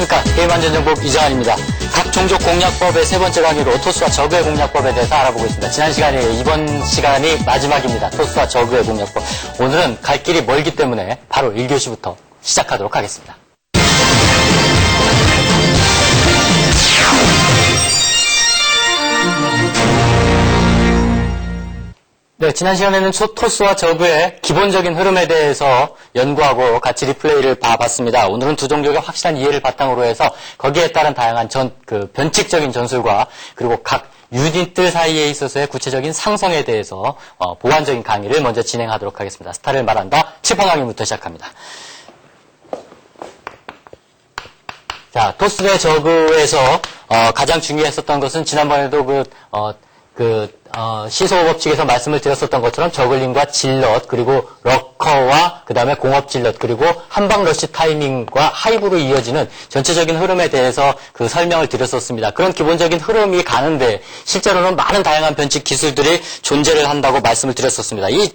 안녕하십니까. 게임안전정보 이정환입니다. 각 종족 공략법의 세 번째 강의로 토스와 저그의 공략법에 대해서 알아보고 있습니다. 지난 시간에 이번 시간이 마지막입니다. 토스와 저그의 공략법. 오늘은 갈 길이 멀기 때문에 바로 1교시부터 시작하도록 하겠습니다. 네, 지난 시간에는 토스와 저그의 기본적인 흐름에 대해서 연구하고 같이 리플레이를 봐봤습니다. 오늘은 두 종족의 확실한 이해를 바탕으로 해서 거기에 따른 다양한 변칙적인 전술과 그리고 각 유닛들 사이에 있어서의 구체적인 상성에 대해서 보완적인 강의를 먼저 진행하도록 하겠습니다. 스타를 말한다. 7번 강의부터 시작합니다. 자, 토스 대 저그에서 가장 중요했었던 것은 지난번에도 시소 법칙에서 말씀을 드렸었던 것처럼 저글링과 질럿, 그리고 러커와 그 다음에 공업 질럿, 그리고 한방 러쉬 타이밍과 하이브로 이어지는 전체적인 흐름에 대해서 그 설명을 드렸었습니다. 그런 기본적인 흐름이 가는데 실제로는 많은 다양한 변칙 기술들이 존재를 한다고 말씀을 드렸었습니다. 이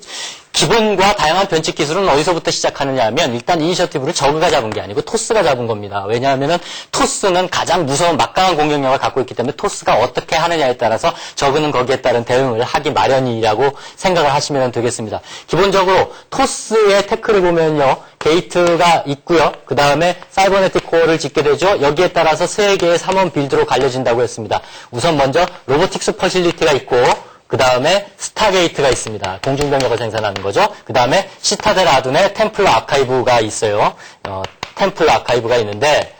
기본과 다양한 변칙 기술은 어디서부터 시작하느냐 하면 일단 이니셔티브를 저그가 잡은 게 아니고 토스가 잡은 겁니다. 왜냐하면 토스는 가장 무서운 막강한 공격력을 갖고 있기 때문에 토스가 어떻게 하느냐에 따라서 저그는 거기에 따른 대응을 하기 마련이라고 생각을 하시면 되겠습니다. 기본적으로 토스의 태클을 보면요. 게이트가 있고요. 그 다음에 사이버네틱 코어를 짓게 되죠. 여기에 따라서 3개의 3원 빌드로 갈려진다고 했습니다. 우선 먼저 로보틱스 퍼실리티가 있고 그 다음에 스타게이트가 있습니다. 공중병력을 생산하는 거죠. 그 다음에 시타델 아둔의 템플러 아카이브가 있어요. 템플러 아카이브가 있는데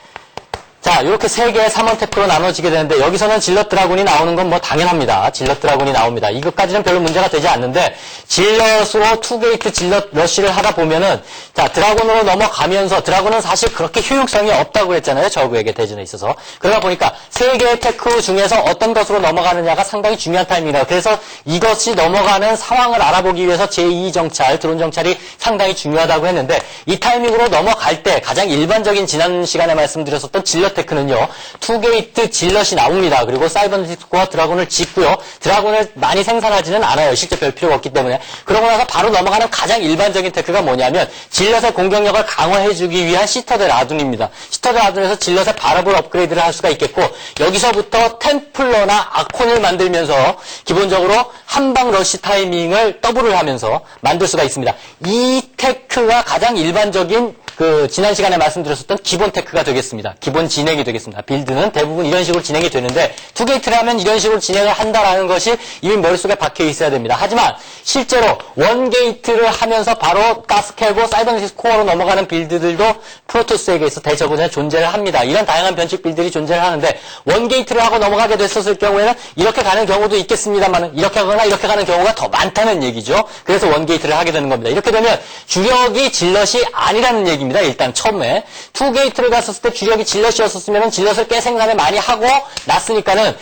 자, 이렇게 3개의 3원 테크로 나눠지게 되는데 여기서는 질럿 드라군이 나오는 건 뭐 당연합니다. 질럿 드라군이 나옵니다. 이것까지는 별로 문제가 되지 않는데 질럿으로 투게이트 질럿 러쉬를 하다 보면은 자, 드라군으로 넘어가면서 드라군은 사실 그렇게 효용성이 없다고 했잖아요. 저그에게 대전에 있어서. 그러다 보니까 3개의 테크 중에서 어떤 것으로 넘어가느냐가 상당히 중요한 타이밍이에요. 그래서 이것이 넘어가는 상황을 알아보기 위해서 제2정찰, 드론 정찰이 상당히 중요하다고 했는데 이 타이밍으로 넘어갈 때 가장 일반적인 지난 시간에 말씀드렸었던 질럿 테크는요. 투게이트 질럿이 나옵니다. 그리고 사이버네틱과 드라군을 짓고요. 드라군을 많이 생산하지는 않아요. 실제 별 필요가 없기 때문에. 그러고 나서 바로 넘어가는 가장 일반적인 테크가 뭐냐면 질럿의 공격력을 강화해주기 위한 시터델 아둔입니다. 시터델 아둔에서 질럿의 발업을 업그레이드를 할 수가 있겠고 여기서부터 템플러나 아콘을 만들면서 기본적으로 한방 러쉬 타이밍을 더블을 하면서 만들 수가 있습니다. 이 테크가 가장 일반적인 지난 시간에 말씀드렸었던 기본 테크가 되겠습니다. 기본 진행이 되겠습니다. 빌드는 대부분 이런 식으로 진행이 되는데 투게이트를 하면 이런 식으로 진행을 한다라는 것이 이미 머릿속에 박혀 있어야 됩니다. 하지만 실제로 원게이트를 하면서 바로 가스 캐고 사이버네틱 코어로 넘어가는 빌드들도 프로토스에게 있어 대저군에 존재를 합니다. 이런 다양한 변칙 빌드들이 존재를 하는데 원게이트를 하고 넘어가게 됐었을 경우에는 이렇게 가는 경우도 있겠습니다만 이렇게 하거나 이렇게 가는 경우가 더 많다는 얘기죠. 그래서 원게이트를 하게 되는 겁니다. 이렇게 되면 주력이 질럿이 아니라는 얘기입니다. 일단 처음에 투게이트를 갔었을 때 주력이 질럿이었었으면 질럿을 꽤 생산을 많이 하고 났으니까는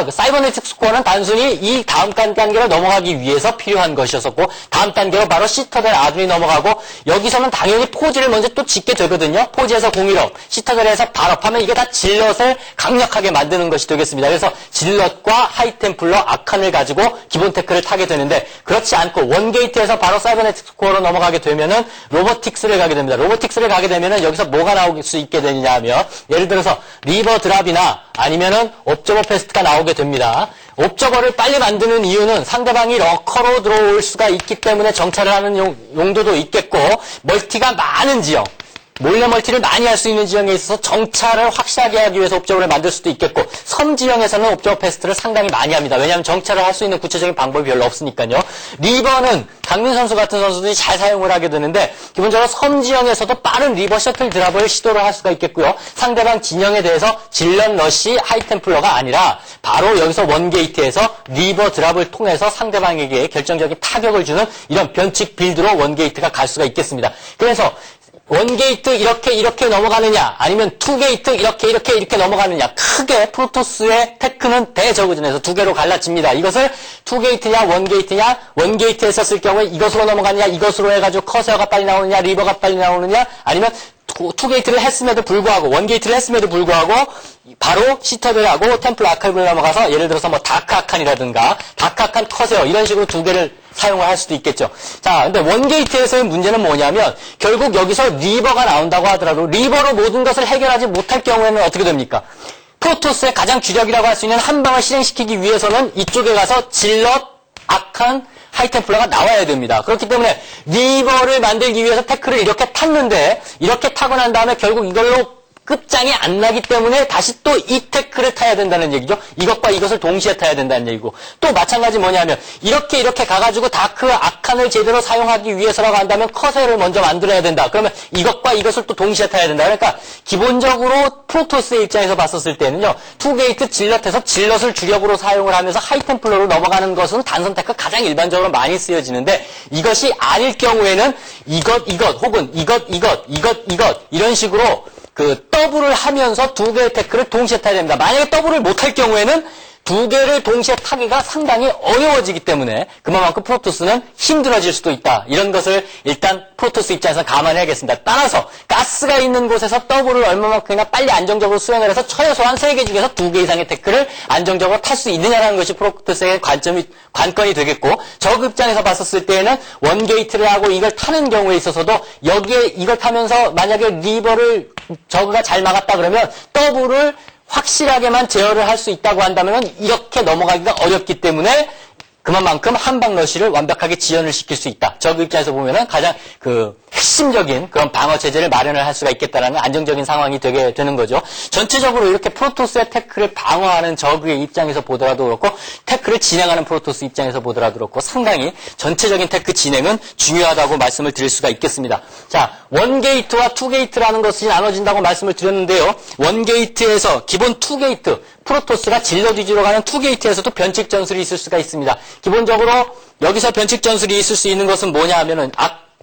사이버네틱 스코어는 단순히 이 다음 단계로 넘어가기 위해서 필요한 것이었었고 다음 단계로 바로 시터델 아둔이 넘어가고 여기서는 당연히 포지를 먼저 또 짓게 되거든요. 포지에서 공일업, 시터델에서 발업하면 이게 다 질럿을 강력하게 만드는 것이 되겠습니다. 그래서 질럿과 하이템플러 아칸을 가지고 기본 테크를 타게 되는데 그렇지 않고 원게이트에서 바로 사이버네틱 스코어로 넘어가게 되면은 로보틱스를 가게 됩니다. 로보틱스를 가게 되면은 여기서 뭐가 나올 수 있게 되느냐 하면 예를 들어서 리버 드랍이나 아니면은 옵저버 패스트가 나오게 됩니다. 옵저버를 빨리 만드는 이유는 상대방이 러커로 들어올 수가 있기 때문에 정찰을 하는 용도도 있겠고 멀티가 많은 지역 몰래 멀티를 많이 할 수 있는 지형에 있어서 정찰을 확실하게 하기 위해서 옵저버를 만들 수도 있겠고 섬 지형에서는 옵저버 패스트를 상당히 많이 합니다. 왜냐하면 정찰을 할 수 있는 구체적인 방법이 별로 없으니까요. 리버는 강민 선수 같은 선수들이 잘 사용을 하게 되는데 기본적으로 섬 지형에서도 빠른 리버 셔틀 드랍을 시도를 할 수가 있겠고요. 상대방 진영에 대해서 질럿 러쉬 하이템플러가 아니라 바로 여기서 원게이트에서 리버 드랍을 통해서 상대방에게 결정적인 타격을 주는 이런 변칙 빌드로 원게이트가 갈 수가 있겠습니다. 그래서 원게이트 이렇게 넘어가느냐 아니면 투게이트 이렇게 넘어가느냐 크게 프로토스의 테크는 대저그전에서 두 개로 갈라집니다. 이것을 투게이트냐 원게이트에서 쓸 경우에 이것으로 넘어가느냐 이것으로 해가지고 커세어가 빨리 나오느냐 리버가 빨리 나오느냐 아니면 투게이트를 했음에도 불구하고 원게이트를 했음에도 불구하고 바로 시터들하고 템플 아카이브를 넘어가서 예를 들어서 뭐 다크 아칸이라든가 다크 아칸 커세어 이런 식으로 두 개를 사용을 할 수도 있겠죠. 자, 근데 원게이트에서의 문제는 뭐냐면 결국 여기서 리버가 나온다고 하더라도 리버로 모든 것을 해결하지 못할 경우에는 어떻게 됩니까? 프로토스의 가장 주력이라고 할 수 있는 한 방을 실행시키기 위해서는 이쪽에 가서 질럿, 아칸, 하이템플러가 나와야 됩니다. 그렇기 때문에 리버를 만들기 위해서 태클을 이렇게 탔는데 이렇게 타고 난 다음에 결국 이걸로 끝장이 안 나기 때문에 다시 또 이 태클을 타야 된다는 얘기죠. 이것과 이것을 동시에 타야 된다는 얘기고 또 마찬가지 뭐냐면 이렇게 가가지고 다크 아칸을 제대로 사용하기 위해서라고 한다면 커세어를 먼저 만들어야 된다. 그러면 이것과 이것을 또 동시에 타야 된다. 그러니까 기본적으로 프로토스의 입장에서 봤었을 때는요. 투게이트 질럿에서 질럿을 주력으로 사용을 하면서 하이템플러로 넘어가는 것은 단선 태클 가장 일반적으로 많이 쓰여지는데 이것이 아닐 경우에는 이것 혹은 이것 이런 식으로 그 더블을 하면서 두 개의 태클을 동시에 타야 됩니다. 만약에 더블을 못할 경우에는 두 개를 동시에 타기가 상당히 어려워지기 때문에 그만큼 프로토스는 힘들어질 수도 있다. 이런 것을 일단 프로토스 입장에서 감안해야겠습니다. 따라서 가스가 있는 곳에서 더블을 얼마만큼이나 빨리 안정적으로 수행을 해서 최소한 3개 중에서 2개 이상의 태클을 안정적으로 탈 수 있느냐라는 것이 프로토스의 관건이 되겠고 적 입장에서 봤었을 때에는 원게이트를 하고 이걸 타는 경우에 있어서도 여기에 이걸 타면서 만약에 리버를 저그가 잘 막았다 그러면 더블을 확실하게만 제어를 할 수 있다고 한다면 이렇게 넘어가기가 어렵기 때문에 그만큼 한방 러시를 완벽하게 지연을 시킬 수 있다. 적 입장에서 보면은 가장 핵심적인 그런 방어 체제를 마련을 할 수가 있겠다라는 안정적인 상황이 되게 되는 거죠. 전체적으로 이렇게 프로토스의 태클을 방어하는 적의 입장에서 보더라도 그렇고 태클을 진행하는 프로토스 입장에서 보더라도 그렇고 상당히 전체적인 태클 진행은 중요하다고 말씀을 드릴 수가 있겠습니다. 자, 원게이트와 투게이트라는 것이 나눠진다고 말씀을 드렸는데요. 원게이트에서 기본 투게이트 프로토스가 질럿 위주로 가는 투게이트에서도 변칙 전술이 있을 수가 있습니다. 기본적으로 여기서 변칙 전술이 있을 수 있는 것은 뭐냐 하면은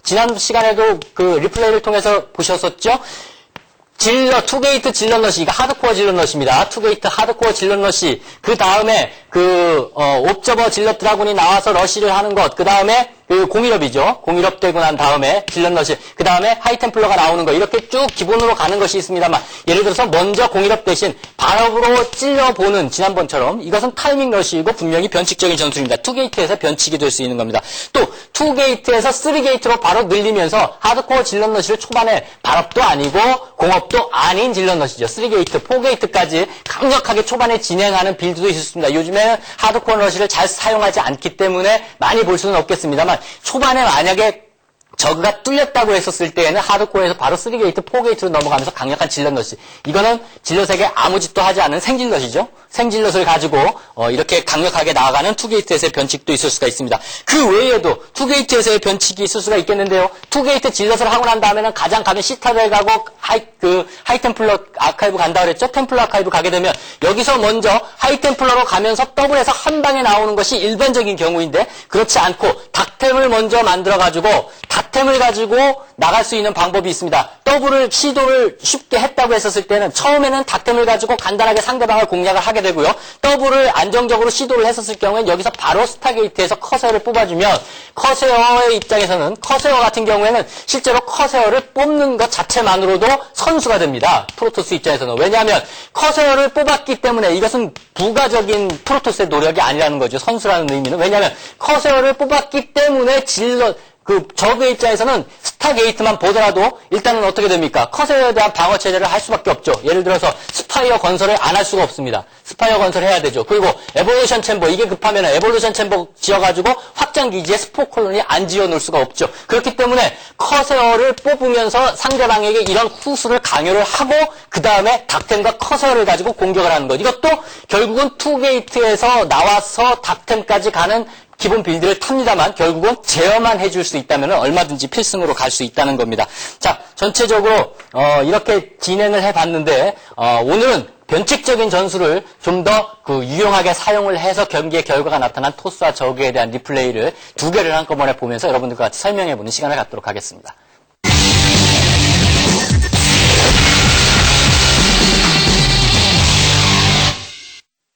지난 시간에도 그 리플레이를 통해서 보셨었죠? 투게이트 질럿러시, 이거 하드코어 질럿러시입니다. 투게이트 하드코어 질럿러시. 그 다음에 옵저버 질럿 드라군이 나와서 러시를 하는 것. 그 다음에 공일업이죠. 공일업 되고 난 다음에 질럿러시. 그 다음에 하이템플러가 나오는 거. 이렇게 쭉 기본으로 가는 것이 있습니다만, 예를 들어서 먼저 공일업 대신 발업으로 찔러보는 지난번처럼 이것은 타이밍 러시이고 분명히 변칙적인 전술입니다. 투게이트에서 변칙이 될 수 있는 겁니다. 또 투게이트에서 3게이트로 바로 늘리면서 하드코어 질럿러시를 초반에 발업도 아니고 공업도 아닌 질럿러시죠. 3게이트, 4게이트까지 강력하게 초반에 진행하는 빌드도 있었습니다. 요즘에는 하드코어 러시를 잘 사용하지 않기 때문에 많이 볼 수는 없겠습니다만 초반에 만약에 저그가 뚫렸다고 했었을 때에는 하드코어에서 바로 3게이트, 4게이트로 넘어가면서 강력한 질럿러시. 이거는 질럿에게 아무 짓도 하지 않은 생질럿이죠. 생질럿을 가지고 이렇게 강력하게 나아가는 투게이트에서의 변칙도 있을 수가 있습니다. 그 외에도 투게이트에서의 변칙이 있을 수가 있겠는데요. 투게이트 질럿을 하고 난 다음에는 가장 가면 시타델 가고 하이템플러 아카이브 간다 그랬죠. 템플러 아카이브 가게 되면 여기서 먼저 하이템플러로 가면서 더블해서 한 방에 나오는 것이 일반적인 경우인데 그렇지 않고 닥템을 먼저 만들어가지고 닥템을 가지고 나갈 수 있는 방법이 있습니다. 더블을 시도를 쉽게 했다고 했었을 때는 처음에는 닥템을 가지고 간단하게 상대방을 공략을 하게 되고요. 더블을 안정적으로 시도를 했었을 경우에는 여기서 바로 스타게이트에서 커세어를 뽑아주면 커세어의 입장에서는 커세어 같은 경우에는 실제로 커세어를 뽑는 것 자체만으로도 선수가 됩니다. 프로토스 입장에서는. 왜냐하면 커세어를 뽑았기 때문에 이것은 부가적인 프로토스의 노력이 아니라는 거죠. 선수라는 의미는. 왜냐하면 커세어를 뽑았기 때문에 적의 입장에서는 스타게이트만 보더라도 일단은 어떻게 됩니까? 커세어에 대한 방어 체제를 할 수밖에 없죠. 예를 들어서 스파이어 건설을 안 할 수가 없습니다. 스파이어 건설해야 되죠. 그리고 에볼루션 챔버, 이게 급하면 에볼루션 챔버 지어가지고 확장 기지에 스포 콜론이 안 지어놓을 수가 없죠. 그렇기 때문에 커세어를 뽑으면서 상대방에게 이런 후수를 강요를 하고 그 다음에 닥템과 커세어를 가지고 공격을 하는 것. 이것도 결국은 투게이트에서 나와서 닥템까지 가는 기본 빌드를 탑니다만 결국은 제어만 해줄 수 있다면 얼마든지 필승으로 갈 수 있다는 겁니다. 자, 전체적으로 이렇게 진행을 해봤는데 오늘은 변칙적인 전술을 좀 더 유용하게 사용을 해서 경기의 결과가 나타난 토스와 저그에 대한 리플레이를 두 개를 한꺼번에 보면서 여러분들과 같이 설명해보는 시간을 갖도록 하겠습니다.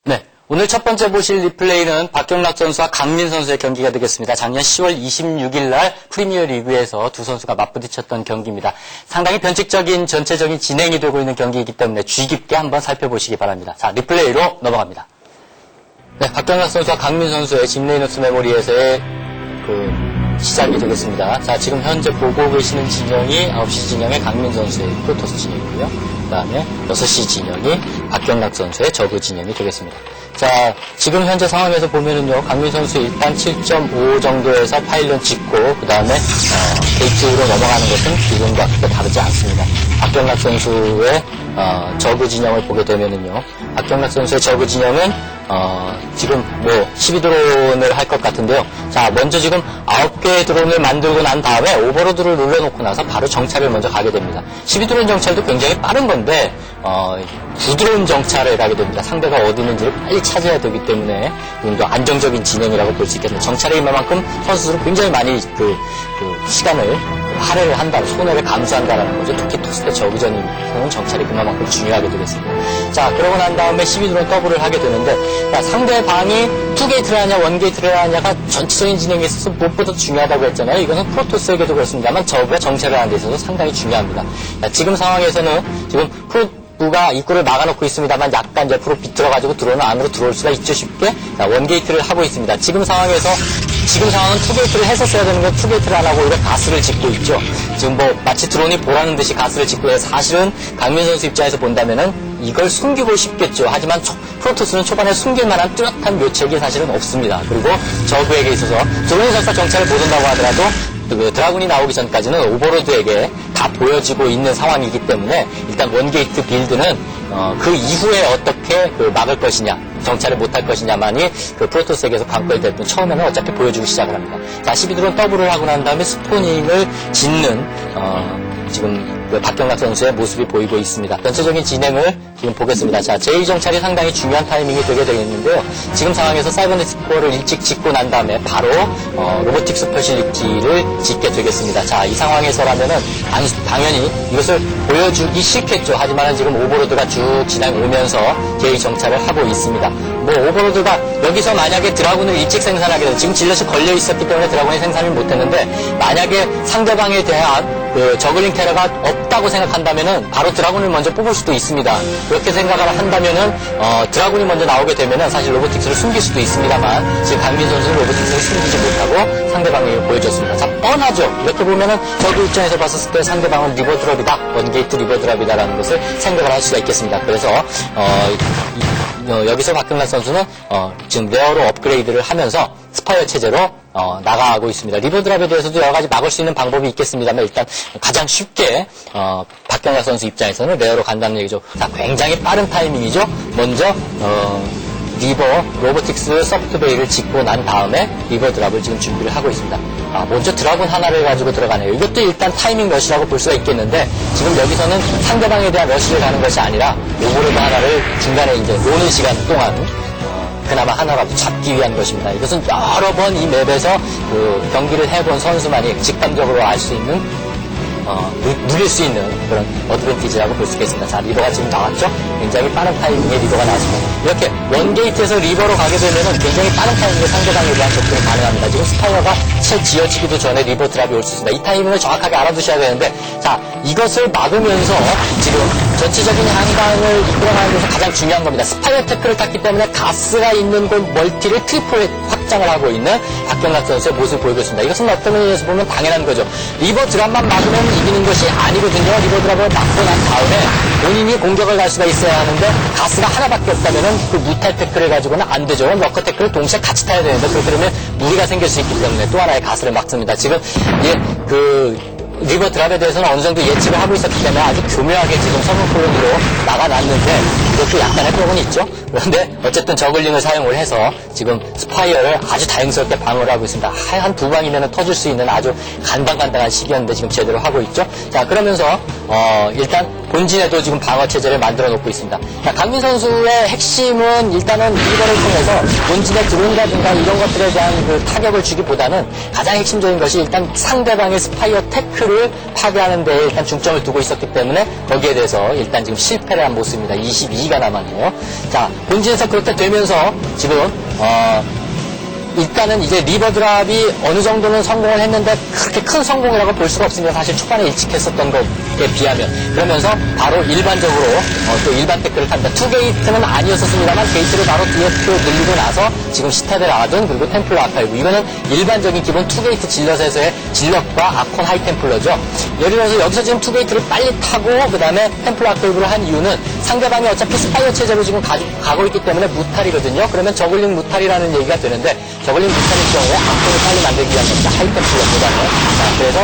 네. 오늘 첫 번째 보실 리플레이는 박경락 선수와 강민 선수의 경기가 되겠습니다. 작년 10월 26일 날 프리미어 리그에서 두 선수가 맞부딪혔던 경기입니다. 상당히 변칙적인 전체적인 진행이 되고 있는 경기이기 때문에 주의 깊게 한번 살펴보시기 바랍니다. 자, 리플레이로 넘어갑니다. 네, 박경락 선수와 강민 선수의 집레이너스 메모리에서의 시작이 되겠습니다. 자, 지금 현재 보고 계시는 진영이 9시 진영의 강민 선수의 프로토스 진영이고요. 그 다음에 6시 진영이 박경락 선수의 저그 진영이 되겠습니다. 자, 지금 현재 상황에서 보면은요, 강민 선수 일단 7.5 정도에서 파일런 찍고, 그 다음에, 게이트로 넘어가는 것은 기존과 크게 다르지 않습니다. 박경락 선수의, 저그 진영을 보게 되면은요, 박경락 선수의 저그 진영은, 지금 12드론을 할 것 같은데요. 자, 먼저 지금 9개의 드론을 만들고 난 다음에 오버로드를 눌러놓고 나서 바로 정찰을 먼저 가게 됩니다. 12드론 정찰도 굉장히 빠른 건데, 9드론 정찰을 하게 됩니다. 상대가 어디 있는지를 빨리 찾아야 되기 때문에 좀 더 안정적인 진행이라고 볼 수 있겠습니다. 정찰에 임만큼 선수들은 굉장히 많이 시간을 할애를 한다, 손해를 감수한다라는 거죠. 특히 토스대 저그전에서는 정찰이 그만큼 중요하게 되겠습니다. 자, 그러고 난 다음에 12드론 더블을 하게 되는데, 자, 상대방이 2게이트를 하냐, 1게이트를 하냐가 전체적인 진행에 있어서 무엇보다 중요하다고 했잖아요. 이것은 프로토스에게도 그렇습니다만 저그가 정찰을 하는 데 있어서 상당히 중요합니다. 자, 지금 상황에서는 지금 프로가 입구를 막아놓고 있습니다만 약간 옆으로 비틀어가지고 드론은 안으로 들어올 수가 있죠, 쉽게. 자, 1게이트를 하고 있습니다. 지금 상황은 2게이트를 했었어야 되는 건 2게이트를 안 하고 오히려 가스를 짓고 있죠. 지금 마치 드론이 보라는 듯이 가스를 짓고 해서 사실은 강민 선수 입장에서 본다면은 이걸 숨기고 싶겠죠. 하지만 프로토스는 초반에 숨길 만한 뚜렷한 묘책이 사실은 없습니다. 그리고 저그에게 있어서 드론이 설사 정찰을 못 온다고 하더라도 드라군이 나오기 전까지는 오버로드에게 다 보여지고 있는 상황이기 때문에 일단 1게이트 빌드는 그 이후에 어떻게 막을 것이냐, 정찰을 못할 것이냐만이 프로토스에게서 관건이 될 뿐 처음에는 어차피 보여주기 시작을 합니다. 자, 12드론 더블을 하고 난 다음에 스포닝을 짓는 지금 박경락 선수의 모습이 보이고 있습니다. 전체적인 진행을 지금 보겠습니다. 자, 제2정찰이 상당히 중요한 타이밍이 되게 되겠는데요. 지금 상황에서 사이버네틱 코어를 일찍 짓고 난 다음에 바로 로보틱스 퍼실리티를 짓게 되겠습니다. 자, 이 상황에서라면은 당연히 이것을 보여주기 싫겠죠. 하지만 지금 오버로드가 쭉 지나오면서 제2정찰을 하고 있습니다. 오버로드가 여기서 만약에 드라군을 일찍 생산하게 되면 지금 질럿이 걸려 있었기 때문에 드라군이 생산을 못했는데 만약에 상대방에 대한 저글링 테러가 없다고 생각한다면은 바로 드라군을 먼저 뽑을 수도 있습니다. 그렇게 생각을 한다면은 드라군이 먼저 나오게 되면은 사실 로보틱스를 숨길 수도 있습니다만 지금 강민 선수는 로보틱스를 숨기지 못하고 상대방에게 보여줬습니다. 자, 뻔하죠. 이렇게 보면은 저그 입장에서 봤을 때 상대방은 리버드랍이다, 1게이트 리버드랍이다라는 것을 생각을 할 수가 있겠습니다. 그래서 여기서 박경락 선수는 지금 레어로 업그레이드를 하면서 스파이어 체제로 나가고 있습니다. 리버드랍에 대해서도 여러 가지 막을 수 있는 방법이 있겠습니다만 일단 가장 쉽게 박경락 선수 입장에서는 레어로 간다는 얘기죠. 자, 굉장히 빠른 타이밍이죠. 먼저 로보틱스 소프트베이를 짓고 난 다음에 리버드랍을 지금 준비를 하고 있습니다. 먼저 드라군 하나를 가지고 들어가네요. 이것도 일단 타이밍 러시라고 볼 수가 있겠는데 지금 여기서는 상대방에 대한 러시를 가는 것이 아니라 오버로드 하나를 중간에 이제 노는 시간 동안 그나마 하나라도 잡기 위한 것입니다. 이것은 여러 번 이 맵에서 경기를 해본 선수만이 직감적으로 알 수 있는 누릴 수 있는 그런 어드밴티지라고 볼 수 있겠습니다. 자, 리버가 지금 나왔죠? 굉장히 빠른 타이밍에 리버가 나왔습니다. 이렇게 1게이트에서 리버로 가게 되면은 굉장히 빠른 타이밍에 상대방에 대한 접근이 가능합니다. 지금 스파이어가 채 지어지기도 전에 리버 드랍이 올 수 있습니다. 이 타이밍을 정확하게 알아두셔야 되는데, 자, 이것을 막으면서 지금 전체적인 한강을 이끌어가는 데서 가장 중요한 겁니다. 스파이어 태클을 탔기 때문에 가스가 있는 곳 멀티를 트리플 확장을 하고 있는 박경락 선수의 모습을 보이고 있습니다. 이것은 어떤 의미에서 보면 당연한 거죠. 리버 드랍만 막으면 이기는 것이 아니거든요. 리버 드랍을 막고 난 다음에 본인이 공격을 갈 수가 있어야 하는데 가스가 하나밖에 없다면은 그 무탈 태클을 가지고는 안 되죠. 러커 태클을 동시에 같이 타야 되는데 그렇게 되면 무리가 생길 수 있기 때문에 또 하나의 가스를 막습니다. 지금 리버 드랍에 대해서는 어느 정도 예측을 하고 있었기 때문에 아주 교묘하게 지금 성공 콜로니로 나가놨는데 이것도 약간의 벽은 있죠. 그런데 어쨌든 저글링을 사용을 해서 지금 스파이어를 아주 다행스럽게 방어를 하고 있습니다. 한 두 방이면 터질 수 있는 아주 간당간당한 시기였는데 지금 제대로 하고 있죠. 자, 그러면서 일단 본진에도 지금 방어 체제를 만들어 놓고 있습니다. 자, 강민 선수의 핵심은 일단은 리버를 통해서 본진에 드론이라든가 이런 것들에 대한 그 타격을 주기보다는 가장 핵심적인 것이 일단 상대방의 스파이어 태클을 파괴하는 데에 일단 중점을 두고 있었기 때문에 거기에 대해서 일단 지금 실패를 한 모습입니다. 22가 남았네요. 자, 본진에서 그렇게 되면서 지금 일단은 이제 리버 드랍이 어느 정도는 성공을 했는데 그렇게 큰 성공이라고 볼 수가 없습니다. 사실 초반에 일찍했었던 것에 비하면. 그러면서 바로 일반적으로 또 일반 태클을 탑니다. 투게이트는 아니었었습니다만 게이트를 바로 뒤에 늘리고 나서 지금 시타델 아둔 그리고 템플러 아카이브, 이거는 일반적인 기본 투게이트 질럿에서의 질럿과 아콘 하이템플러죠. 예를 들어서 여기서 지금 투게이트를 빨리 타고 그 다음에 템플러 아카이브를 한 이유는 상대방이 어차피 스파이어 체제로 지금 가고 있기 때문에 무탈이거든요. 그러면 저글링 무탈이라는 얘기가 되는데, 저글링 무탈일 경우에 아콘을 빨리 만들기 위한 겁니다. 하이템플러보다는. 자, 그래서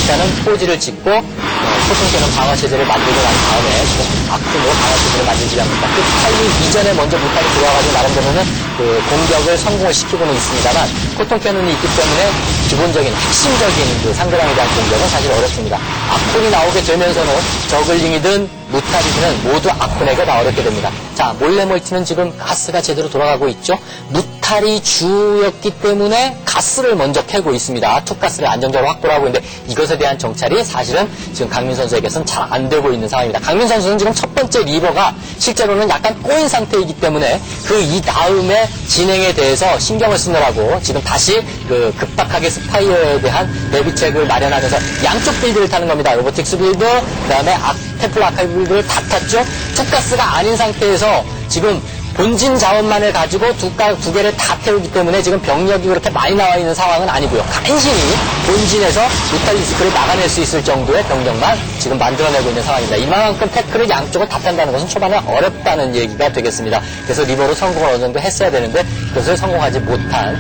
일단은 포지를 짓고 소통캐논 방어 체제를 만들고 난 다음에 지금 아콘으로 방어 체제를 만들기 위한 겁니다. 그 타이밍 이전에 먼저 무탈이 들어와가지고 나름대로는 그 공격을 성공을 시키고는 있습니다만, 코통캐논이 있기 때문에 기본적인 핵심적인 그 상대방에 대한 공격은 사실 어렵습니다. 아콘이 나오게 되면서는 저글링이든 무탈이든 모두 아콘에게 다 어렵게 됩니다. 자, 몰래 멀티는 지금 가스가 제대로 돌아가고 있죠. 무탈이 주였기 때문에 가스를 먼저 캐고 있습니다. 투가스를 안정적으로 확보를 하고 있는데, 이것에 대한 정찰이 사실은 지금 강민 선수에게서는 잘 안 되고 있는 상황입니다. 강민 선수는 지금 첫 번째 리버가 실제로는 약간 꼬인 상태이기 때문에 이 다음에 진행에 대해서 신경을 쓰느라고 지금 다시 그 급박하게 스파이어에 대한 대비책을 마련하면서 양쪽 빌드를 타는 겁니다. 로보틱스 빌드, 그 다음에 템플러 아카이브 빌드를 다 탔죠. 투가스가 아닌 상태에서 지금 본진 자원만을 가지고 두 개를 다 태우기 때문에 지금 병력이 그렇게 많이 나와 있는 상황은 아니고요. 간신히 본진에서 뮤탈리스크를 막아낼 수 있을 정도의 병력만 지금 만들어내고 있는 상황입니다. 이만큼 태클을 양쪽을 다 탄다는 것은 초반에 어렵다는 얘기가 되겠습니다. 그래서 리버로 성공을 어느 정도 했어야 되는데 그것을 성공하지 못한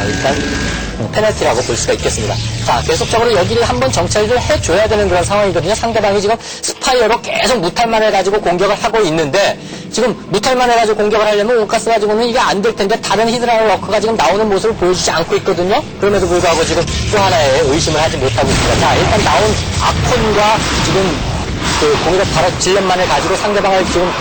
일단 페널티라고 볼 수가 있겠습니다. 자, 계속적으로 여기를 한번 정찰을 해줘야 되는 그런 상황이거든요. 상대방이 지금 스파이어로 계속 무탈만 해가지고 공격을 하고 있는데, 지금 무탈만 해가지고 공격을 하려면 오카스 가지고는 이게 안 될 텐데 다른 히드라 워커가 지금 나오는 모습을 보여주지 않고 있거든요. 그럼에도 불구하고 지금 또 하나의 의심을 하지 못하고 있습니다. 자, 일단 나온 아콘과 지금 그 공격 바로 질럿만을 가지고 상대방을 지금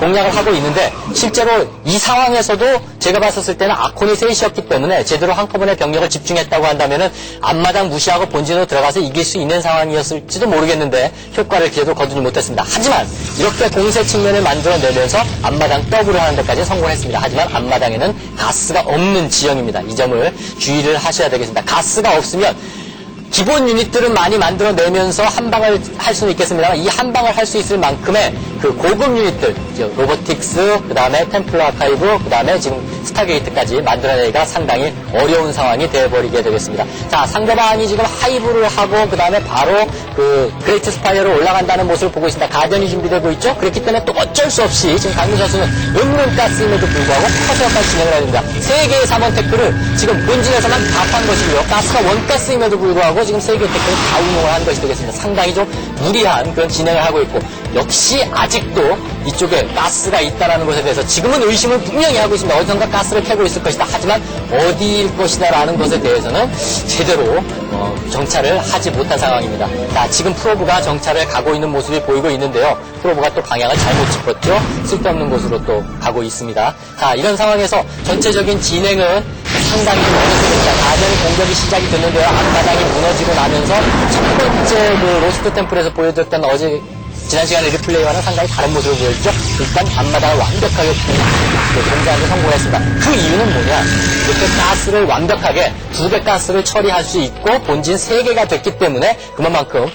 공략을 하고 있는데, 실제로 이 상황에서도 제가 봤었을 때는 아콘이 셋이었기 때문에 제대로 한꺼번에 병력을 집중했다고 한다면은 앞마당 무시하고 본진으로 들어가서 이길 수 있는 상황이었을지도 모르겠는데 효과를 제대로 거두지 못했습니다. 하지만 이렇게 공세 측면을 만들어내면서 앞마당 더블을 하는 데까지 성공했습니다. 하지만 앞마당에는 가스가 없는 지형입니다. 이 점을 주의를 하셔야 되겠습니다. 가스가 없으면 기본 유닛들은 많이 만들어내면서 한 방을 할 수는 있겠습니다만, 이 한 방을 할 수 있을 만큼의 그 고급 유닛들, 로보틱스, 그 다음에 템플러 아카이브, 그 다음에 지금 스타게이트까지 만들어내기가 상당히 어려운 상황이 되어버리게 되겠습니다. 자, 상대방이 지금 하이브를 하고, 그 다음에 바로 그레이트 스파이어로 올라간다는 모습을 보고 있습니다. 가전이 준비되고 있죠? 그렇기 때문에 또 어쩔 수 없이 지금 강민 선수는 은근 가스임에도 불구하고 커세어까지 진행을 해야 됩니다. 3개의 3원 태클을 지금 본진에서만 다 판 것이고요. 가스가 원가스임에도 불구하고 지금 3개의 태클을 다 운용을 하는 것이 되겠습니다. 상당히 좀 무리한 그런 진행을 하고 있고, 역시 아직도 이쪽에 가스가 있다는 것에 대해서 지금은 의심을 분명히 하고 있습니다. 어디선가 가스를 캐고 있을 것이다. 하지만 어디일 것이다 라는 것에 대해서는 제대로 정찰을 하지 못한 상황입니다. 자, 지금 프로브가 정찰을 가고 있는 모습이 보이고 있는데요. 프로브가 또 방향을 잘못 짚었죠. 쓸데없는 곳으로 또 가고 있습니다. 자, 이런 상황에서 전체적인 진행은 상당히 좀 어렵습니다. 가전 공격이 시작이 됐는데요. 앞바닥이 무너지고 나면서 첫 번째 로스트 템플에서 보여드렸던 지난 시간에 리플레이와는 상당히 다른 모습을 보여주죠. 일단 앞마당을 완벽하게 공개하는 성공했습니다. 그 이유는 뭐냐? 이렇게 가스를 완벽하게 2개 가스를 처리할 수 있고 본진 3개가 됐기 때문에 그만큼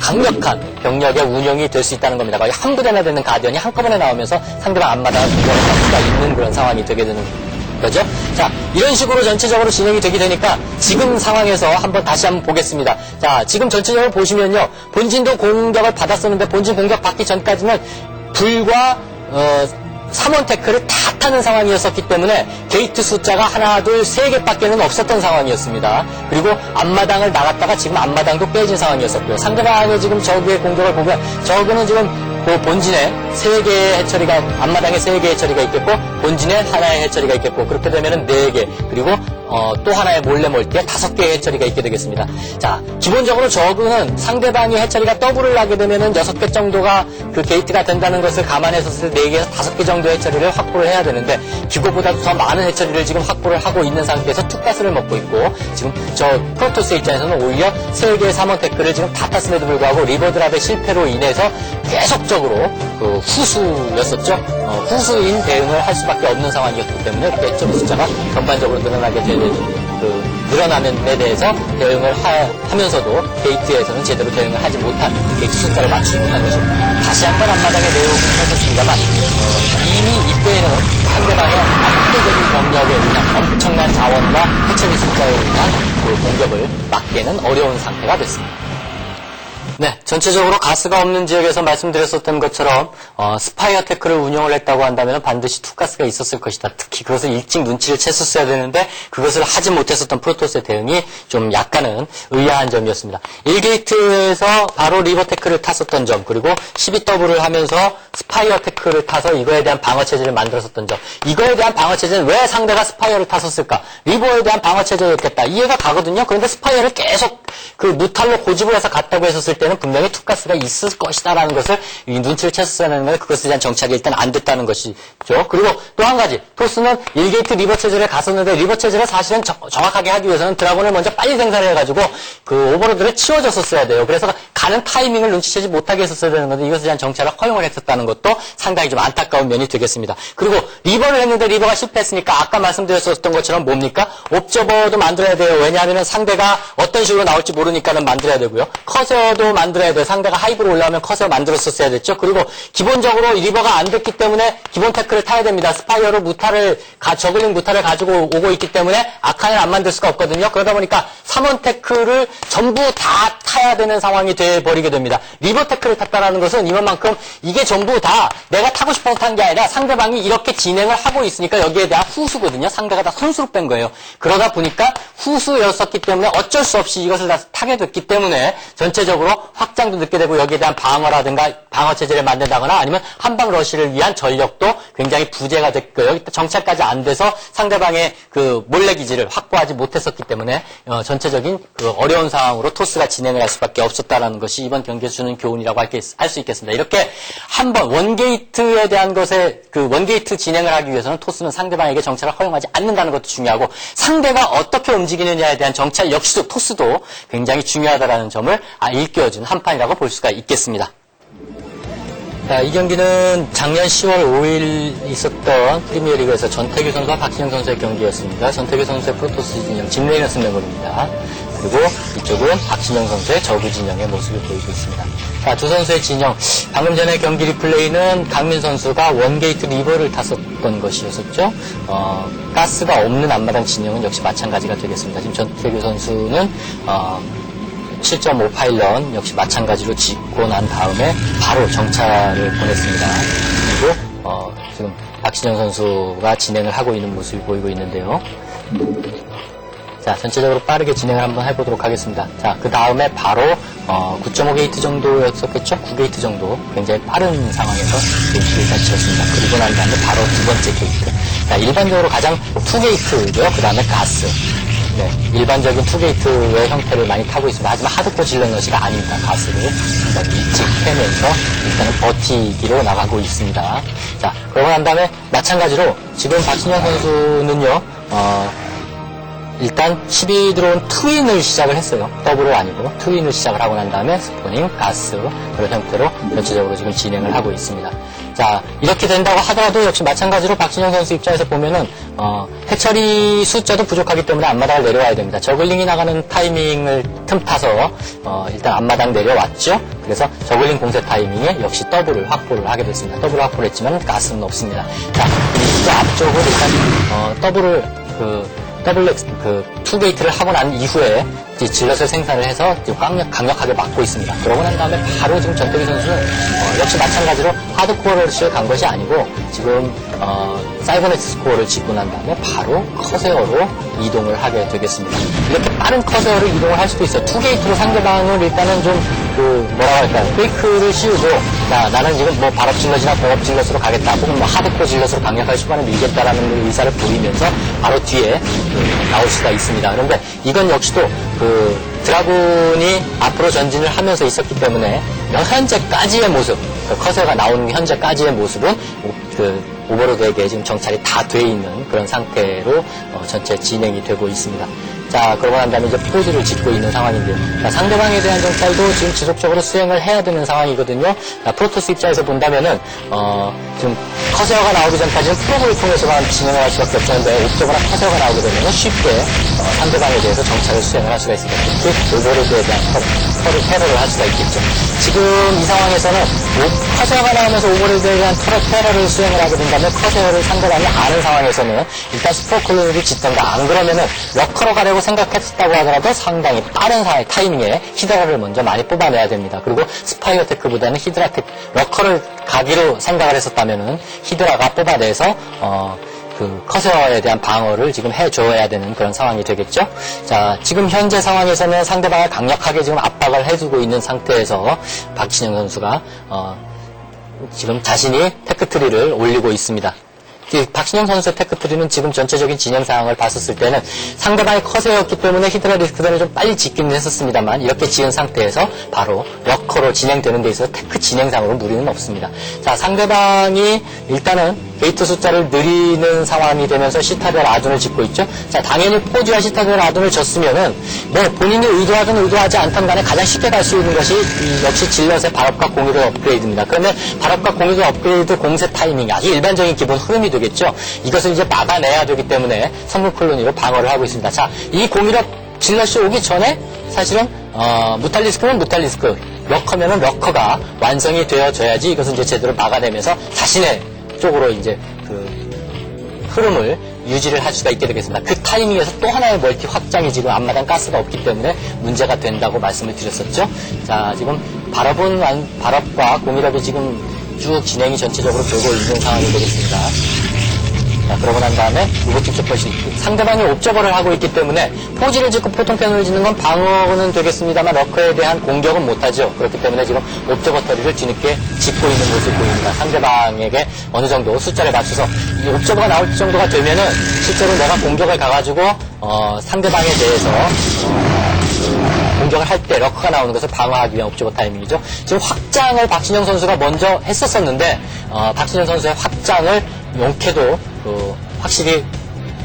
강력한 병력의 운영이 될 수 있다는 겁니다. 거의 한 부대나 되는 가디언이 한꺼번에 나오면서 상대방 앞마당을 공격할 수가 있는 그런 상황이 되게 되는 거죠. 자, 이런 식으로 전체적으로 진행이 되게 되니까 지금 상황에서 다시 한번 보겠습니다. 자, 지금 전체적으로 보시면요. 본진도 공격을 받았었는데 본진 공격 받기 전까지는 불과 3원 태클을 다 타는 상황이었었기 때문에 게이트 숫자가 하나, 둘, 3개밖에는 없었던 상황이었습니다. 그리고 앞마당을 나갔다가 지금 앞마당도 깨진 상황이었었고요. 상대방의 지금 적의 공격을 보면 적은 지금 본진에 3개의 해처리가, 앞마당에 3개의 해처리가 있겠고, 본진에 하나의 해처리가 있겠고, 그렇게 되면은 4개, 그리고 또 하나의 몰래 멀티에 5개의 해처리가 있게 되겠습니다. 자, 기본적으로 저그는 상대방이 해처리가 더블을 하게 되면은 6개 정도가 그 게이트가 된다는 것을 감안했었을 때 4개에서 5개 정도의 해처리를 확보를 해야 되는데, 그것보다도 더 많은 해처리를 지금 확보를 하고 있는 상태에서 투가스를 먹고 있고, 지금 저 프로토스 입장에서는 오히려 3개의 3원 태클을 지금 다 탔음에도 불구하고 리버드랍의 실패로 인해서 계속적으로 그 후수였었죠. 후수인 대응을 할 수밖에 없는 상황이었기 때문에 해처리 숫자가 전반적으로 늘어나는 데 대해서 대응을 하면서도 게이트에서는 제대로 대응을 하지 못한, 게이트 숫자를 맞추지 못한 것입니다. 다시 한번 앞마당에 내용을 했었습니다만, 이미 이때에는 상대방의 압도적인 병력에 의한 엄청난 자원과 해처리 숫자에 의한 그 공격을 막기에는 어려운 상태가 됐습니다. 네, 전체적으로 가스가 없는 지역에서 말씀드렸었던 것처럼 스파이어 태클을 운영을 했다고 한다면 반드시 투가스가 있었을 것이다. 특히 그것을 일찍 눈치를 챘었어야 되는데 그것을 하지 못했었던 프로토스의 대응이 좀 약간은 의아한 점이었습니다. 1게이트에서 바로 리버 태클을 탔었던 점, 그리고 12더블을 하면서 스파이어 태클을 타서 이거에 대한 방어체제를 만들었었던 점, 이거에 대한 방어체제는 왜 상대가 스파이어를 탔었을까? 리버에 대한 방어체제였겠다. 이해가 가거든요. 그런데 스파이어를 계속 그 무탈로 고집을 해서 갔다고 했었을 때는 분명히 투가스가 있을 것이다라는 것을 눈치를 챘었어야 하는데 그것에 대한 정착이 일단 안 됐다는 것이죠. 그리고 또 한 가지, 토스는 1게이트 리버 체제를 갔었는데 리버 체제를 사실은 정확하게 하기 위해서는 드라곤을 먼저 빨리 생산을 해가지고 그 오버로드를 치워줬었어야 돼요. 그래서 가는 타이밍을 눈치채지 못하게 했었어야 되는 건데 이것에 대한 정찰을 허용을 했었다는 것도 상당히 좀 안타까운 면이 되겠습니다. 그리고 리버를 했는데 리버가 실패했으니까 아까 말씀드렸었던 것처럼 뭡니까? 옵저버도 만들어야 돼요. 왜냐하면 상대가 어떤 식으로 나올지 모르니까는 만들어야 되고요. 커세어도 만들어야 돼요. 상대가 하이브로 올라오면 커세어 만들었었어야 됐죠. 그리고 기본적으로 리버가 안 됐기 때문에 기본 태클을 타야 됩니다. 스파이어로 저글링 무탈을 가지고 오고 있기 때문에 아칸을 안 만들 수가 없거든요. 그러다 보니까 3원 태클을 전부 다 타야 되는 상황이 돼버리게 됩니다. 리버 태클을 탔다라는 것은 이만큼 이게 전부 다 내가 타고 싶어서 탄 게 아니라 상대방이 이렇게 진행을 하고 있으니까 여기에 대한 후수거든요. 상대가 다 선수로 뺀 거예요. 그러다 보니까 후수였었기 때문에 어쩔 수 없이 이것을 다 타게 됐기 때문에 전체적으로 확장도 늦게 되고 여기에 대한 방어라든가 방어체제를 만든다거나 아니면 한방 러시를 위한 전력도 굉장히 부재가 됐고요. 여기 정찰까지 안 돼서 상대방의 그 몰래기지를 확보하지 못했었기 때문에 전체적인 그 어려운 상황으로 토스가 진행을 할 수밖에 없었다라는 것이 이번 경기에서 주는 교훈이라고 할 수 있겠습니다. 이렇게 한번 원게이트에 대한 것에 그 원게이트 진행을 하기 위해서는 토스는 상대방에게 정찰을 허용하지 않는다는 것도 중요하고 상대가 어떻게 움직이느냐에 대한 정찰 역시도 토스도 굉장히 중요하다라는 점을 일깨워준 한판이라고 볼 수가 있겠습니다. 자, 이 경기는 작년 10월 5일 있었던 프리미어리그에서 전태규 선수와 박진영 선수의 경기였습니다. 전태규 선수의 프로토스 진영, 진레이너스 멤버입니다. 그리고 이쪽은 박진영 선수의 저그 진영의 모습을 보이고 있습니다. 자, 두 선수의 진영, 방금 전에 경기 리플레이는 강민 선수가 원게이트 리버를 탔었던 것이었었죠. 가스가 없는 앞마당 진영은 역시 마찬가지가 되겠습니다. 지금 전태규 선수는 7.5 파일런 역시 마찬가지로 짓고 난 다음에 바로 정찰을 보냈습니다. 그리고 지금 박진영 선수가 진행을 하고 있는 모습이 보이고 있는데요. 자, 전체적으로 빠르게 진행을 한번 해보도록 하겠습니다. 자, 그 다음에 바로 9.5 게이트 정도였었겠죠? 9게이트 정도 굉장히 빠른 상황에서 게이트를 일단 지었습니다. 그리고 난 다음에 바로 두 번째 게이트. 자, 일반적으로 가장 2게이트고요. 그 다음에 가스. 네, 일반적인 투게이트의 형태를 많이 타고 있습니다. 하지만 하드코어 질러너시가 아닙니다. 가스를 굉장히 일찍 패면서 일단은 버티기로 나가고 있습니다. 자, 그러고 난 다음에 마찬가지로 지금 박진영 선수는요, 일단 12 들어온 트윈을 시작을 했어요. 더블은 아니고 트윈을 시작을 하고 난 다음에 스포닝, 가스 그런 형태로 전체적으로 지금 진행을 하고 있습니다. 자, 이렇게 된다고 하더라도 역시 마찬가지로 박진영 선수 입장에서 보면은 해처리 숫자도 부족하기 때문에 앞마당을 내려와야 됩니다. 저글링이 나가는 타이밍을 틈타서 일단 앞마당 내려왔죠. 그래서 저글링 공세 타이밍에 역시 더블을 확보를 하게 됐습니다. 더블을 확보를 했지만 가스는 없습니다. 자, 이 앞쪽을 일단 더블 투게이트를 하고 난 이후에 이제 질럿을 생산을 해서 강력하게 막고 있습니다. 그러고 난 다음에 바로 지금 전태규 선수는 역시 마찬가지로 하드코어를 간 것이 아니고 지금 사이버네틱 스코어를 짓고 난 다음에 바로 커세어로 이동을 하게 되겠습니다. 이렇게 빠른 커세어로 이동을 할 수도 있어요. 투게이트로 상대방을 일단은 좀 뭐라고 할까요? 페이크를 씌우고 자, 나는 지금 뭐 발업 질럿이나 공업 질럿으로 가겠다, 혹은 뭐 하드코어 질럿으로 강력하게 초반에 밀겠다라는 그 의사를 보이면서 바로 뒤에 나올 수가 있습니다. 그런데 이건 역시도 드라군이 앞으로 전진을 하면서 있었기 때문에 현재까지의 모습, 커세어가 나오는 현재까지의 모습은 오버로드에게 지금 정찰이 다 돼 있는 그런 상태로 전체 진행이 되고 있습니다. 자, 그러고 난 다음에 이제 포즈를 짓고 있는 상황인데요. 자, 상대방에 대한 정찰도 지금 지속적으로 수행을 해야 되는 상황이거든요. 자, 프로토스 입장에서 본다면은, 지금 커세어가 나오기 전까지는 프로브를 통해서만 진행을 할 수밖에 없었는데, 옵저버나 커세어가 나오게 되면 쉽게 상대방에 대해서 정찰을 수행을 할 수가 있습니다. 특히 오버로드에 대한 테러를 할 수가 있겠죠. 지금 이 상황에서는 커세어가 나오면서 오버로드에 대한 테러를 수행을 하게 된다면 커세어를 상대방이 아는 상황에서는 일단 스포클론을 짓던가, 안 그러면은 러커로 가려고 생각했다고 하더라도 상당히 빠른 타이밍에 히드라를 먼저 많이 뽑아내야 됩니다. 그리고 스파이어 테크보다는 히드라 테크, 러커를 가기로 생각을 했었다면은 히드라가 뽑아내서 커세어에 대한 방어를 지금 해줘야 되는 그런 상황이 되겠죠. 자, 지금 현재 상황에서는 상대방을 강력하게 지금 압박을 해주고 있는 상태에서 박진영 선수가 지금 자신이 테크트리를 올리고 있습니다. 박신영 선수의 테크트리는 지금 전체적인 진행 상황을 봤었을 때는 상대방의 커세였기 때문에 히드라 리스크전을 좀 빨리 짓기는 했었습니다만, 이렇게 지은 상태에서 바로 러커로 진행되는 데 있어서 테크 진행상으로 무리는 없습니다. 자, 상대방이 일단은 게이트 숫자를 늘리는 상황이 되면서 시타델 아둔을 짓고 있죠. 자, 당연히 포지와 시타델 아둔을 졌으면은 뭐 본인이 의도하든 의도하지 않던 간에 가장 쉽게 갈 수 있는 것이 역시 질럿의 발업과 공유의 업그레이드입니다. 그러면 발업과 공유의 업그레이드 공세 타이밍이 아주 일반적인 기본 흐름이 되겠죠. 이것을 이제 막아내야 되기 때문에 성분 콜로니로 방어를 하고 있습니다. 자, 이 공유력 질럿이 오기 전에 사실은 무탈리스크는 무탈리스크, 러커면은 러커가 완성이 되어져야지 이것은 이제 제대로 막아내면서 자신의 쪽으로 이제 흐름을 유지를 할 수가 있게 되겠습니다. 그 타이밍에서 또 하나의 멀티 확장이 지금 앞마당 가스가 없기 때문에 문제가 된다고 말씀을 드렸었죠. 자, 지금 발업과 공유력이 지금 쭉 진행이 전체적으로 되고 있는 상황이 되겠습니다. 자, 그러고 난 다음에 로보틱 셔퍼시, 상대방이 옵저버를 하고 있기 때문에 포지를 짓고 포통 패널을 짓는 건 방어는 되겠습니다만 러커에 대한 공격은 못하죠. 그렇기 때문에 지금 옵저버 터리를 뒤늦게 짓고 있는 모습을 보입니다. 상대방에게 어느 정도 숫자를 맞춰서 이 옵저버가 나올 정도가 되면은 실제로 내가 공격을 가가지고 상대방에 대해서 공격을 할 때 러커가 나오는 것을 방어하기 위한 옵저버 타이밍이죠. 지금 확장을 박신영 선수가 먼저 했었었는데 박신영 선수의 확장을 용케도 확실히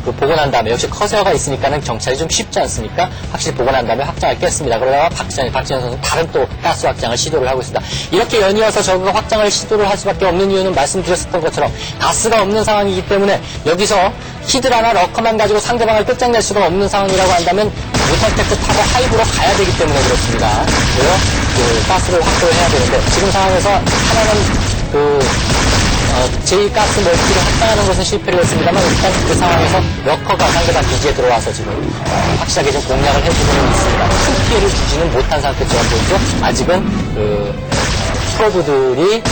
보고 난 다음에, 역시 커세어가 있으니까는 정찰이 좀 쉽지 않습니까? 확실히 보고 난 다음에 확장을 깼습니다. 그러다가 박진영 선수 다른 또 가스 확장을 시도를 하고 있습니다. 이렇게 연이어서 저그가 확장을 시도를 할 수밖에 없는 이유는 말씀드렸었던 것처럼 가스가 없는 상황이기 때문에 여기서 히드라나 러커만 가지고 상대방을 끝장낼 수가 없는 상황이라고 한다면 무탈테크 타고 하이브로 가야 되기 때문에 그렇습니다. 그래서 가스를 확보를 해야 되는데 지금 상황에서 하나는 제2가스 멀티를 확장하는 것은 실패를 했습니다만, 일단 그 상황에서 러커가 상대방 기지에 들어와서 지금 확실하게 좀 공략을 해주고는 있습니다. 큰 피해를 주지는 못한 상태처럼 보이죠. 아직은 프로브들이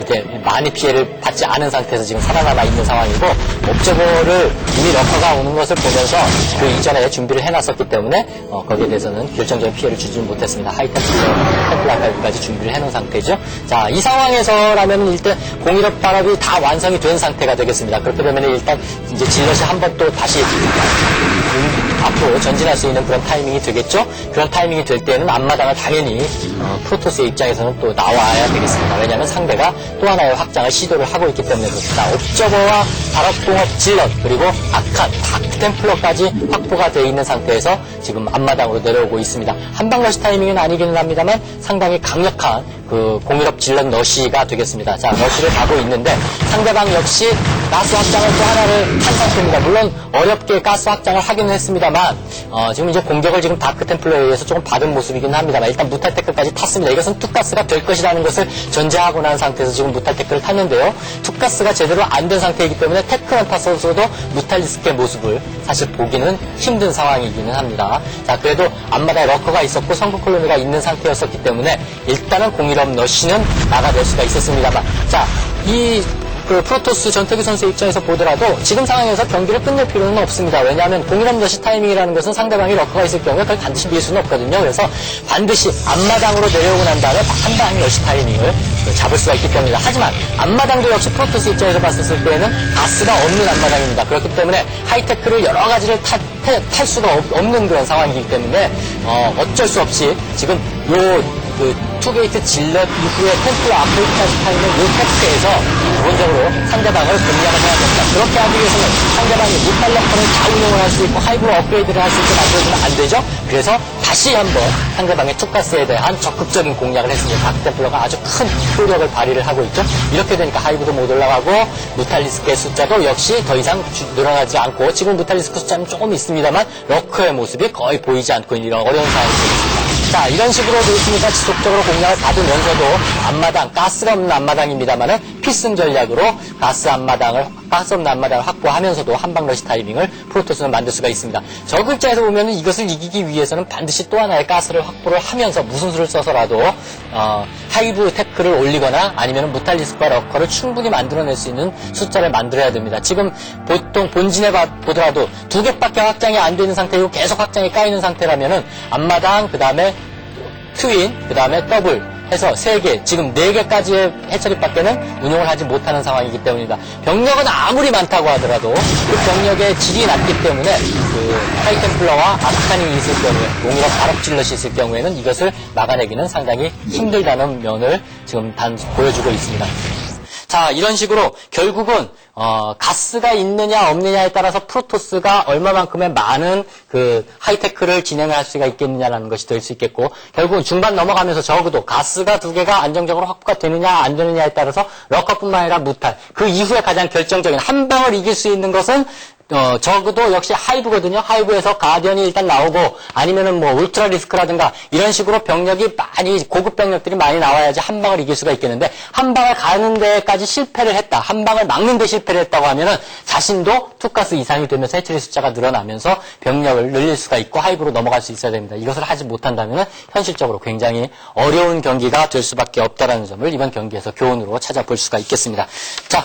이제 많이 피해를 받지 않은 상태에서 지금 살아남아 있는 상황이고, 옵저버를 이미 러커가 오는 것을 보면서 그 이전에 준비를 해놨었기 때문에 거기에 대해서는 결정적인 피해를 주지는 못했습니다. 하이템플라까지 준비를 해놓은 상태죠. 자, 이 상황에서라면 일단 공일업 발업이 다 완성이 된 상태가 되겠습니다. 그렇게 되면 일단 이제 질럿이 한 번 또 다시 앞으로 전진할 수 있는 그런 타이밍이 되겠죠. 그런 타이밍이 될 때는 앞마당을 당연히 프로토스의 입장에서는 또 나와야 되겠습니다. 왜냐하면 상대가 또 하나의 확장을 시도를 하고 있기 때문에 그렇습니다. 옵저버와 발업공업 질럿 그리고 아칸, 다크템플러까지 확보가 되어 있는 상태에서 지금 앞마당으로 내려오고 있습니다. 한방러시 타이밍은 아니기는 합니다만 상당히 강력한 공일업 질럿 러시가 되겠습니다. 자, 러시를 가고 있는데 상대방 역시 가스 확장을 또 하나를 한 상태입니다. 물론 어렵게 가스 확장을 하기는 했습니다만 지금 이제 공격을 지금 다크템플러에 의해서 조금 받은 모습이긴 합니다만 일단 무탈테크까지 탔습니다. 이것은 투가스가 될 것이라는 것을 전제하고 난 상태에서 지금 무탈테크를 탔는데요. 투가스가 제대로 안 된 상태이기 때문에 테크만 탔어도 무탈리스크의 모습을 사실 보기는 힘든 상황이기는 합니다. 자, 그래도 앞마당에 러커가 있었고 성공 콜로니가 있는 상태였었기 때문에 일단은 공일업 러시는 막아낼 수가 있었습니다만, 자, 프로토스 전태규 선수 입장에서 보더라도 지금 상황에서 경기를 끝낼 필요는 없습니다. 왜냐하면 공일업 러시 타이밍이라는 것은 상대방이 러커가 있을 경우에 그걸 반드시 밀 수는 없거든요. 그래서 반드시 앞마당으로 내려오고 난 다음에 한방 러시 타이밍을 잡을 수가 있기 때문이다. 하지만 앞마당도 역시 프로토스 입장에서 봤을 때에는 가스가 없는 앞마당입니다. 그렇기 때문에 하이테크를 여러 가지를 탈 수가 없는 그런 상황이기 때문에 어쩔 수 없이 지금 투게이트 질럿 이후에 템플러 앞에까지 타있는 이 텍스에서 기본적으로 상대방을 공략을 해야 됩니다. 그렇게 하기 위해서는 상대방이 무탈러커를 자운용을 할 수 있고 하이브로 업그레이드를 할 수 있게 만들어주면 안 되죠. 그래서 다시 한번 상대방의 투가스에 대한 적극적인 공략을 했습니다. 다크템플러가 아주 큰 효력을 발휘를 하고 있죠. 이렇게 되니까 하이브도 못 올라가고 무탈리스크의 숫자도 역시 더 이상 늘어나지 않고 지금 무탈리스크 숫자는 조금 있습니다만 러커의 모습이 거의 보이지 않고 있는 이런 어려운 상황이 되겠습니다. 자, 이런 식으로 되있으니까 지속적으로 공략을 받으면서도 앞마당, 가스가 없는 앞마당입니다만은 필승 전략으로 가스 없는 앞마당을 확보하면서도 한방러시 타이밍을 프로토스는 만들 수가 있습니다. 적 입장에서 보면은 이것을 이기기 위해서는 반드시 또 하나의 가스를 확보를 하면서 무슨 수를 써서라도 하이브 테크를 올리거나 아니면 무탈리스크와 러커를 충분히 만들어낼 수 있는 숫자를 만들어야 됩니다. 지금 보통 본진에 보더라도 2개밖에 확장이 안 되는 상태이고 계속 확장이 까이는 상태라면은 앞마당, 그 다음에 트윈, 그 다음에 더블 해서 3개, 지금 4개까지의 해처리밖에는 운용을 하지 못하는 상황이기 때문입니다. 병력은 아무리 많다고 하더라도 그 병력의 질이 낮기 때문에 하이템플러와 아칸이 있을 경우에, 동일한 발업질럿이 있을 경우에는 이것을 막아내기는 상당히 힘들다는 면을 지금 보여주고 있습니다. 자, 이런 식으로 결국은 가스가 있느냐 없느냐에 따라서 프로토스가 얼마만큼의 많은 하이테크를 진행을 할 수가 있겠느냐라는 것이 될 수 있겠고, 결국은 중반 넘어가면서 적어도 가스가 2개가 안정적으로 확보가 되느냐 안 되느냐에 따라서 러커뿐만 아니라 무탈, 그 이후에 가장 결정적인 한 방을 이길 수 있는 것은 적어도 역시 하이브거든요. 하이브에서 가디언이 일단 나오고 아니면은 뭐 울트라 리스크라든가 이런 식으로 병력이 많이, 고급 병력들이 많이 나와야지 한 방을 이길 수가 있겠는데, 한 방을 가는 데까지 실패를 했다, 한 방을 막는 데 실패를 했다고 하면은 자신도 투가스 이상이 되면서 해처리 숫자가 늘어나면서 병력을 늘릴 수가 있고 하이브로 넘어갈 수 있어야 됩니다. 이것을 하지 못한다면은 현실적으로 굉장히 어려운 경기가 될 수밖에 없다라는 점을 이번 경기에서 교훈으로 찾아볼 수가 있겠습니다. 자,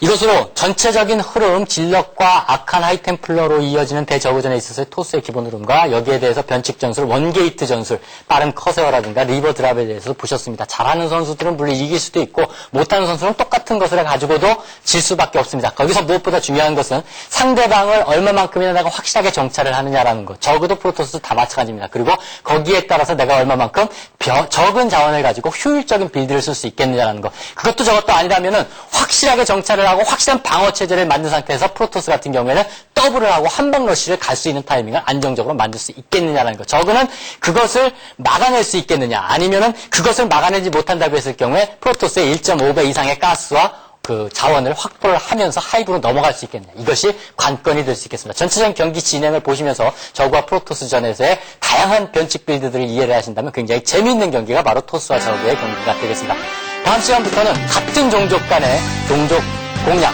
이것으로 전체적인 흐름, 질럿과 악한 하이템플러로 이어지는 대저그전에 있어서의 토스의 기본 흐름과 여기에 대해서 변칙 전술, 원게이트 전술, 빠른 커세어라든가 리버 드랍에 대해서 보셨습니다. 잘하는 선수들은 물론 이길 수도 있고 못하는 선수는 똑같은 것을 가지고도 질 수밖에 없습니다. 거기서 무엇보다 중요한 것은 상대방을 얼마만큼이나 내가 확실하게 정찰을 하느냐라는 것. 적어도 프로토스 다 마찬가지입니다. 그리고 거기에 따라서 내가 얼마만큼 적은 자원을 가지고 효율적인 빌드를 쓸 수 있겠느냐라는 것. 그것도 저것도 아니라면은 확실하게 정찰을 하고 확실한 방어 체제를 만든 상태에서 프로토스 같은 경우에는 더블을 하고 한방 러시를 갈 수 있는 타이밍을 안정적으로 만들 수 있겠느냐라는 것. 저거는 그것을 막아낼 수 있겠느냐, 아니면은 그것을 막아내지 못한다고 했을 경우에 프로토스의 1.5배 이상의 가스와 자원을 확보를 하면서 하이브로 넘어갈 수 있겠느냐. 이것이 관건이 될 수 있겠습니다. 전체적인 경기 진행을 보시면서 저그와 프로토스 전에서의 다양한 변칙 빌드들을 이해를 하신다면 굉장히 재미있는 경기가 바로 토스와 저그의 경기가 되겠습니다. 다음 시간부터는 같은 종족 간의 종족 공략,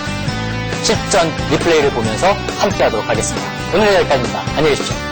실전 리플레이를 보면서 함께 하도록 하겠습니다. 오늘은 여기까지입니다. 안녕히 계십시오.